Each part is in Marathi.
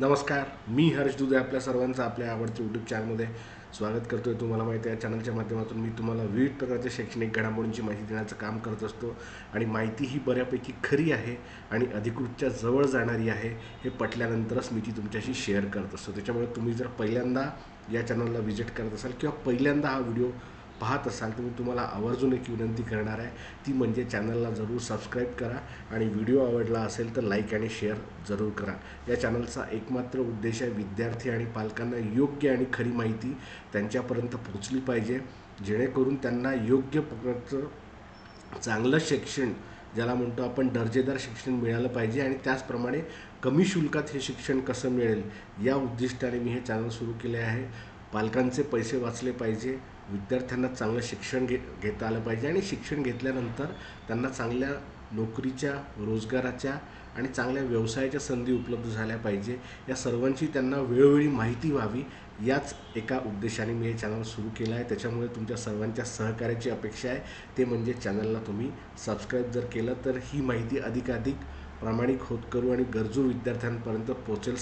नमस्कार, मी हर्ष दुधे आपल्या सर्वांचं आपल्या आवडत्या यूट्यूब चॅनलमध्ये स्वागत करतो आहे. तुम्हाला माहिती आहे, चॅनलच्या माध्यमातून मी तुम्हाला विविध प्रकारच्या शैक्षणिक घडामोडींची माहिती देण्याचं काम करत असतो आणि माहिती ही बऱ्यापैकी खरी आहे आणि अधिकृतच्या जवळ जाणारी आहे. हे पटल्यानंतरच मी ती तुमच्याशी शेअर करत असतो. त्याच्यामुळे तुम्ही जर पहिल्यांदा या चॅनलला व्हिजिट करत असाल किंवा पहिल्यांदा हा व्हिडिओ पाहत असाल तर मी तुम्हाला आवर्जून एक विनंती करणार आहे, ती म्हणजे चॅनलला जरूर सबस्क्राईब करा आणि व्हिडिओ आवडला असेल तर लाईक आणि शेअर जरूर करा. या चॅनलचा एकमात्र उद्देश आहे विद्यार्थी आणि पालकांना योग्य आणि खरी माहिती त्यांच्यापर्यंत पोहोचली पाहिजे, जेणेकरून त्यांना योग्य प्रकारचं चांगलं शिक्षण, ज्याला म्हणतो आपण दर्जेदार शिक्षण मिळालं पाहिजे आणि त्याचप्रमाणे कमी शुल्कात हे शिक्षण कसं मिळेल या उद्दिष्टाने मी हे चॅनल सुरू केले आहे. पालकांचे पैसे वाचले पाहिजे, विद्यार्थ्यांना चांगलं शिक्षण घेता आलं पाहिजे आणि शिक्षण घेतल्यानंतर त्यांना चांगल्या नोकरीच्या, रोजगाराच्या आणि चांगल्या व्यवसायाच्या संधी उपलब्ध झाल्या पाहिजे. या सर्वांची त्यांना वेळोवेळी माहिती व्हावी, याच एका उद्देशाने मी हे चॅनल सुरू केलं आहे. त्याच्यामुळे तुमच्या सर्वांच्या सहकार्याची अपेक्षा आहे. ते म्हणजे चॅनलला तुम्ही सबस्क्राईब जर केलं तर ही माहिती अधिकाधिक प्रामाणिक होत करू आणि गरजू विद्यार्थ्यांपर्यंत पोहोचेल.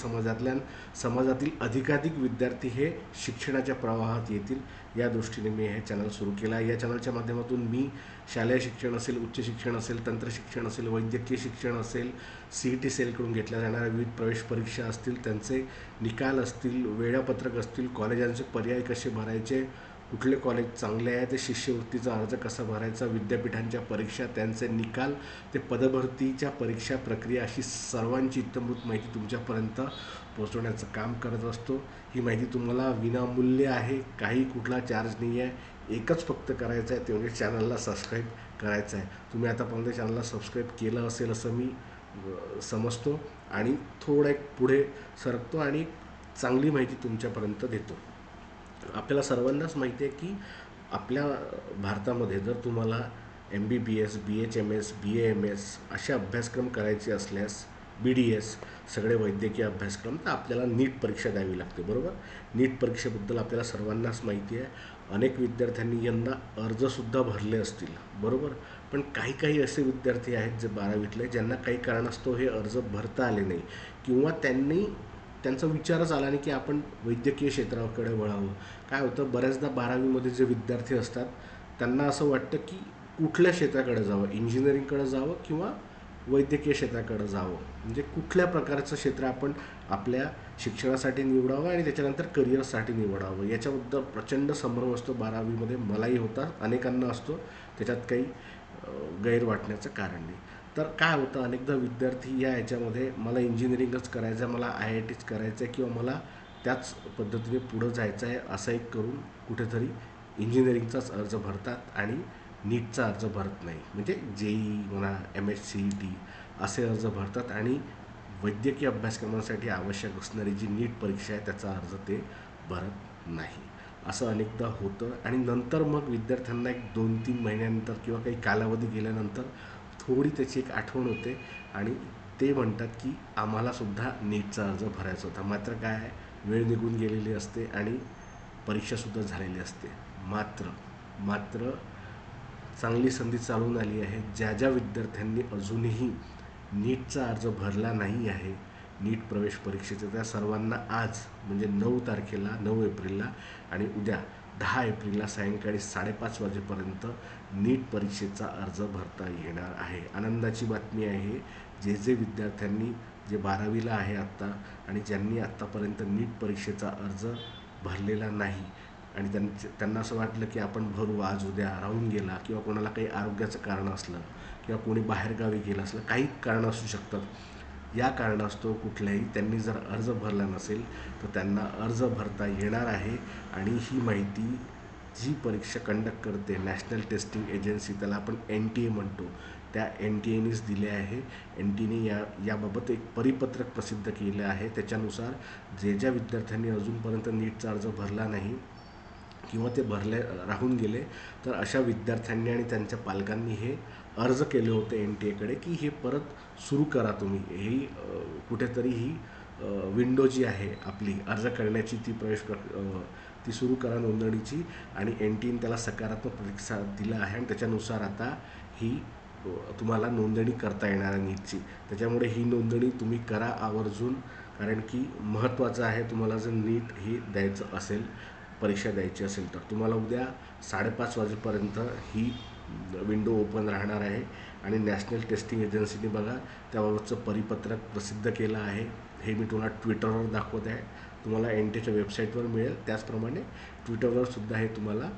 समाजातील अधिकाधिक विद्यार्थी हे शिक्षणाच्या प्रवाहात येतील, या दृष्टीने मी हे चॅनल सुरू केलं आहे. या चॅनलच्या माध्यमातून मी शालेय शिक्षण असेल, उच्च शिक्षण असेल, तंत्रशिक्षण असेल, वैद्यकीय शिक्षण असेल, CET सेलकडून घेतल्या जाणाऱ्या विविध प्रवेश परीक्षा असतील, त्यांचे निकाल असतील, वेळापत्रक असतील, कॉलेजांचे पर्याय कसे भरायचे, कुठले कॉलेज चांगले आहे, ते शिष्यवृत्तीचा अर्ज कसा भरायचा, विद्यापीठांच्या परीक्षा, त्यांचे निकाल, ते पदभरतीच्या परीक्षा प्रक्रिया, अशी सर्वांची इत्थंभूत माहिती तुमच्यापर्यंत पोहोचवण्याचं काम करत असतो. ही माहिती तुम्हाला विनामूल्य आहे, काही कुठला चार्ज नाही आहे. एकच फक्त करायचं आहे, ते म्हणजे चॅनलला सबस्क्राईब करायचं आहे. तुम्ही आतापर्यंत चॅनलला सबस्क्राईब केलं असेल असं मी समजतो आणि थोडं एक पुढे सरकतो आणि चांगली माहिती तुमच्यापर्यंत देतो. आपल्याला सर्वांनाच माहिती आहे की आपल्या भारतामध्ये जर तुम्हाला MBBS, BHMS, BAMS असे अभ्यासक्रम करायचे असल्यास, BDS, सगळे वैद्यकीय अभ्यासक्रम, तर आपल्याला नीट परीक्षा द्यावी लागते, बरोबर. नीट परीक्षेबद्दल आपल्याला सर्वांनाच माहिती आहे. अनेक विद्यार्थ्यांनी यंदा अर्जसुद्धा भरले असतील, बरोबर. पण काही काही असे विद्यार्थी आहेत जे 12वीतले, ज्यांना काही कारणास्तव हे अर्ज भरता आले नाही किंवा त्यांचा विचारच आला नाही की आपण वैद्यकीय क्षेत्राकडे वळावं. काय होतं, बऱ्याचदा 12वीमध्ये जे विद्यार्थी असतात त्यांना असं वाटतं की कुठल्या क्षेत्राकडे जावं, इंजिनिअरिंगकडे जावं किंवा वैद्यकीय क्षेत्राकडे जावं, म्हणजे कुठल्या प्रकारचं क्षेत्र आपण आपल्या शिक्षणासाठी निवडावं आणि त्याच्यानंतर करिअरसाठी निवडावं, याच्याबद्दल प्रचंड संभ्रम असतो 12वीमध्ये. मलाही होता, अनेकांना असतो, त्याच्यात काही गैर वाटण्याचं कारण नाही. तर काय होतं, अनेकदा विद्यार्थी या ह्याच्यामध्ये मला इंजिनिअरिंगच करायचं आहे, मला IITच करायचं आहे किंवा मला त्याच पद्धतीने पुढं जायचं आहे, असं एक करून कुठेतरी इंजिनिअरिंगचाच अर्ज भरतात आणि नीटचा अर्ज भरत नाही. म्हणजे JEE म्हणा, MHCET असे अर्ज भरतात आणि वैद्यकीय अभ्यासक्रमांसाठी आवश्यक असणारी जी नीट परीक्षा आहे त्याचा अर्ज ते भरत नाही. असं अनेकदा होतं आणि नंतर मग विद्यार्थ्यांना एक 2-3 महिन्यानंतर किंवा काही कालावधी गेल्यानंतर थोडी त्याची एक आठवण होते आणि ते म्हणतात की आम्हालासुद्धा नीटचा अर्ज भरायचा होता. मात्र काय आहे, वेळ निघून गेलेली असते आणि परीक्षासुद्धा झालेली असते. मात्र चांगली संधी चालून आली आहे. ज्या ज्या विद्यार्थ्यांनी अजूनही नीटचा अर्ज भरला नाही आहे, नीट प्रवेश परीक्षेचा, त्या सर्वांना आज म्हणजे 9 तारखेला, 9 एप्रिलला आणि उद्या 10 एप्रिलला सायंकाळी 5:30 वाजेपर्यंत नीट परीक्षेचा अर्ज भरता येणार आहे. आनंदाची बातमी आहे. जे विद्यार्थ्यांनी, जे 12वीला आहे आत्ता आणि ज्यांनी आत्तापर्यंत नीट परीक्षेचा अर्ज भरलेला नाही आणि त्यांना असं वाटलं की आपण भरू, आज उद्या राहून गेला किंवा कोणाला काही आरोग्याचं कारण असलं किंवा कोणी बाहेरगावी गेलं असलं, काही कारणं असू शकतात. या कारणास्तव कुठल्याही त्यांनी जर अर्ज भरला नसेल तर त्यांना अर्ज भरता येणार आहे. आणि ही माहिती जी परीक्षा कंडक्ट करते, नॅशनल टेस्टिंग एजन्सी, त्याला आपण NTA म्हणतो, त्या NTAनेच दिले आहे. NTAने याबाबत एक परिपत्रक प्रसिद्ध केलं आहे. त्याच्यानुसार ज्या विद्यार्थ्यांनी अजूनपर्यंत नीटचा अर्ज भरला नाही किंवा ते राहून गेले, तर अशा विद्यार्थ्यांनी आणि त्यांच्या पालकांनी हे अर्ज केले होते NTAकडे की हे परत सुरू करा तुम्ही. ही कुठेतरी ही विंडो जी आहे आपली अर्ज करण्याची, ती सुरू करा नोंदणीची, आणि NTAने त्याला सकारात्मक प्रतिसाद दिला आहे आणि त्याच्यानुसार आता ही तुम्हाला नोंदणी करता येणार आहे नीटची. त्याच्यामुळे ही नोंदणी तुम्ही करा आवर्जून, कारण की महत्त्वाचं आहे, तुम्हाला जर नीट ही द्यायचं असेल, परीक्षा द्यायची असेल तर तुम्हाला उद्या 5:30 वाजेपर्यंत ही विंडो ओपन राहणार आहे. आणि नॅशनल टेस्टिंग एजन्सीने बघा त्याबाबतचं परिपत्रक प्रसिद्ध केलं आहे. हे मी तुम्हाला ट्विटरवर दाखवत आहे, तुम्हाला NTAच्या वेबसाईटवर मिळेल, त्याचप्रमाणे ट्विटरवर सुद्धा हे तुम्हाला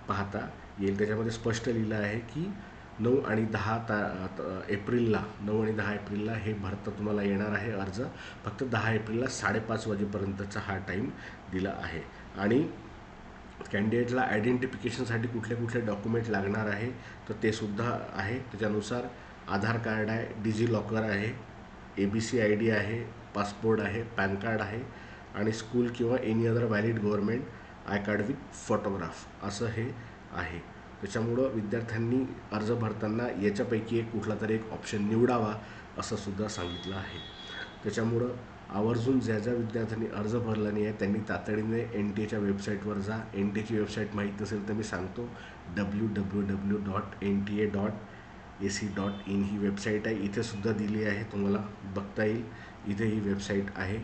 पाहता येईल. त्याच्यामध्ये स्पष्ट लिहिलं आहे की 9 आणि 10 एप्रिलला 9 आणि 10 एप्रिलला हे भरता तुम्हाला येणार आहे अर्ज. फक्त 10 एप्रिलला 5:30 वाजेपर्यंतचा हा टाईम दिला आहे. आणि कॅन्डिडेटला आयडेंटिफिकेशनसाठी कुठले कुठले डॉक्युमेंट लागणार आहे तर ते सुद्धा आहे. त्याच्यानुसार आधार कार्ड आहे, डिजिलॉकर आहे, ABC ID आहे, पासपोर्ट आहे, पॅन कार्ड आहे आणि स्कूल किंवा any other valid government I card with photograph असं हे आहे. त्याच्यामुळं विद्यार्थ्यांनी अर्ज भरताना याच्यापैकी एक कुठला तरी एक ऑप्शन निवडावा असं सुद्धा सांगितलं आहे. त्याच्यामुळं आवर्जून ज्या ज्या विद्यार्थ्यांनी अर्ज भरला नाही आहे त्यांनी तातडीने NTAच्या वेबसाईटवर जा. NTAची वेबसाईट माहीत असेल तर मी सांगतो, www.nta.ac.in ही वेबसाईट आहे. इथे सुद्धा दिली आहे, तुम्हाला बघता येईल, इथे ही वेबसाईट आहे.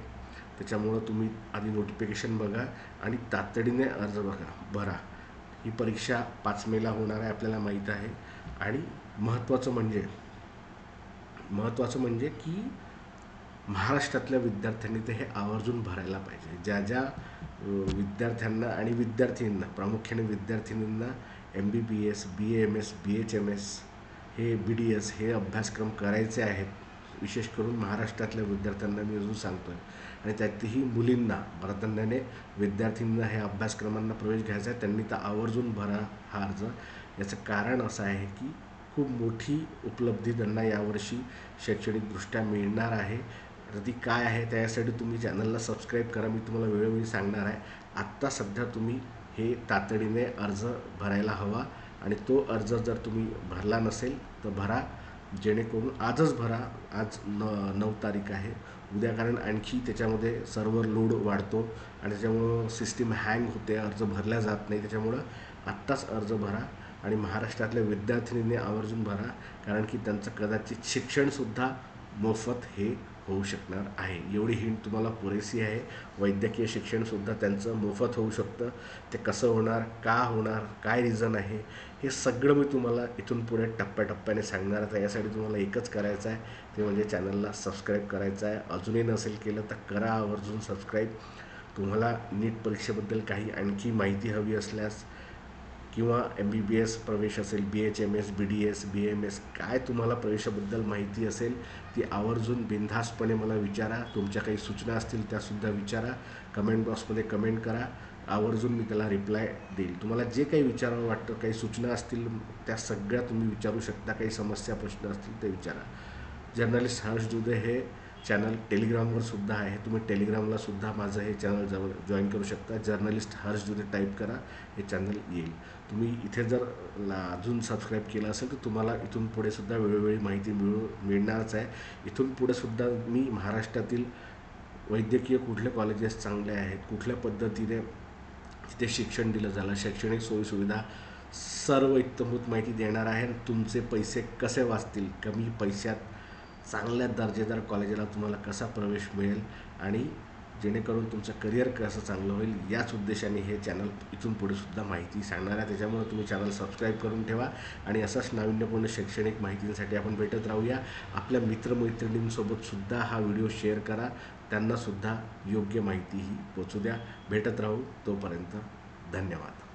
त्याच्यामुळं तुम्ही आधी नोटिफिकेशन बघा आणि तातडीने अर्ज भरा. ही परीक्षा 5 मेला होणार आहे आपल्याला माहीत आहे. आणि महत्त्वाचं म्हणजे की महाराष्ट्रातल्या विद्यार्थ्यांनी ते हे आवर्जून भरायला पाहिजे. ज्या ज्या विद्यार्थ्यांना आणि विद्यार्थिनींना, प्रामुख्याने विद्यार्थिनींना MBBS, BAMS, BHMS हे BDS हे अभ्यासक्रम करायचे आहेत, विशेष करून महाराष्ट्रातल्या विद्यार्थ्यांना मी अजून सांगतो आहे. आणि त्यातही मुलींना, प्राधान्याने विद्यार्थ्यांना हे अभ्यासक्रमांना प्रवेश घ्यायचा आहे, त्यांनी तर आवर्जून भरा हा अर्ज. याचं कारण असं आहे की खूप मोठी उपलब्धी त्यांना यावर्षी शैक्षणिकदृष्ट्या मिळणार आहे. तर ती काय आहे त्यासाठी तुम्ही चॅनलला सबस्क्राईब करा, मी तुम्हाला वेळोवेळी सांगणार आहे. आत्ता सध्या तुम्ही हे तातडीने अर्ज भरायला हवा. आणि तो अर्ज जर तुम्ही भरला नसेल तर भरा, जेणेकरून आजच भरा. आज 9 तारीख आहे. उद्या कारण आणखी त्याच्यामध्ये सर्व्हर लोड वाढतो आणि त्याच्यामुळं सिस्टीम हँग होते, अर्ज भरल्या जात नाही. त्याच्यामुळं आत्ताच अर्ज भरा आणि महाराष्ट्रातल्या विद्यार्थिनींनी आवर्जून भरा, कारण की त्यांचं कदाचित शिक्षणसुद्धा मोफत हे होऊ शकणार आहे. एवढी हिंट तुम्हाला पुरेसी आहे. वैद्यकीय शिक्षणसुद्धा त्यांचं मोफत होऊ शकतं. ते कसं होणार, का होणार, काय रिझन आहे, हे सगळं मी तुम्हाला इथून पुढे टप्प्याटप्प्याने सांगणार आहे. यासाठी तुम्हाला एकच करायचं आहे, ते म्हणजे चॅनलला सबस्क्राईब करायचं आहे. अजूनही नसेल केलं तर करा आवर्जून सबस्क्राईब. तुम्हाला नीट परीक्षेबद्दल काही आणखी माहिती हवी असल्यास किंवा MBBS प्रवेश असेल, BHMS, BDS, BAMS, काय तुम्हाला प्रवेशाबद्दल माहिती असेल ती आवर्जून बिनधास्तपणे मला विचारा. तुमच्या काही सूचना असतील त्यासुद्धा विचारा, कमेंट बॉक्समध्ये कमेंट करा, आवर्जून मी त्याला रिप्लाय देईल. तुम्हाला जे काही विचारावं वाटतं, काही सूचना असतील त्या सगळ्या तुम्ही विचारू शकता. काही समस्या, प्रश्न असतील ते विचारा. जर्नलिस्ट हर्ष दुधे हे चॅनल टेलिग्रामवर सुद्धा आहे, तुम्ही टेलिग्रामला सुद्धा माझं हे चॅनल जॉईन करू शकता. जर्नलिस्ट हर्ष दुधे टाईप करा, हे चॅनल येईल. तुम्ही इथे जर अजून सबस्क्राईब केलं असेल तर तुम्हाला इथून पुढे सुद्धा वेळोवेळी माहिती मिळणारच आहे. इथून पुढे सुद्धा मी महाराष्ट्रातील वैद्यकीय कुठले कॉलेजेस चांगले आहेत, कुठल्या पद्धतीने तिथे शिक्षण दिलं झालं, शैक्षणिक सोयीसुविधा सर्व इत्थंभूत माहिती देणार आहे. तुमचे पैसे कसे वाचतील, कमी पैशात चांगल्या दर्जेदार कॉलेजला तुम्हाला कसा प्रवेश मिळेल आणि जेणेकरून तुमचं करिअर कसं चांगलं होईल, याच उद्देशाने हे चॅनल इथून पुढे सुद्धा माहिती सांगणार आहे. त्याच्यामुळे तुम्ही चॅनल सबस्क्राईब करून ठेवा आणि असंच नाविन्यपूर्ण शैक्षणिक माहितींसाठी आपण भेटत राहूया. आपल्या मित्रमैत्रिणींसोबतसुद्धा हा व्हिडिओ शेअर करा, त्यांनासुद्धा योग्य माहिती ही पोचू द्या. भेटत राहू, तोपर्यंत धन्यवाद.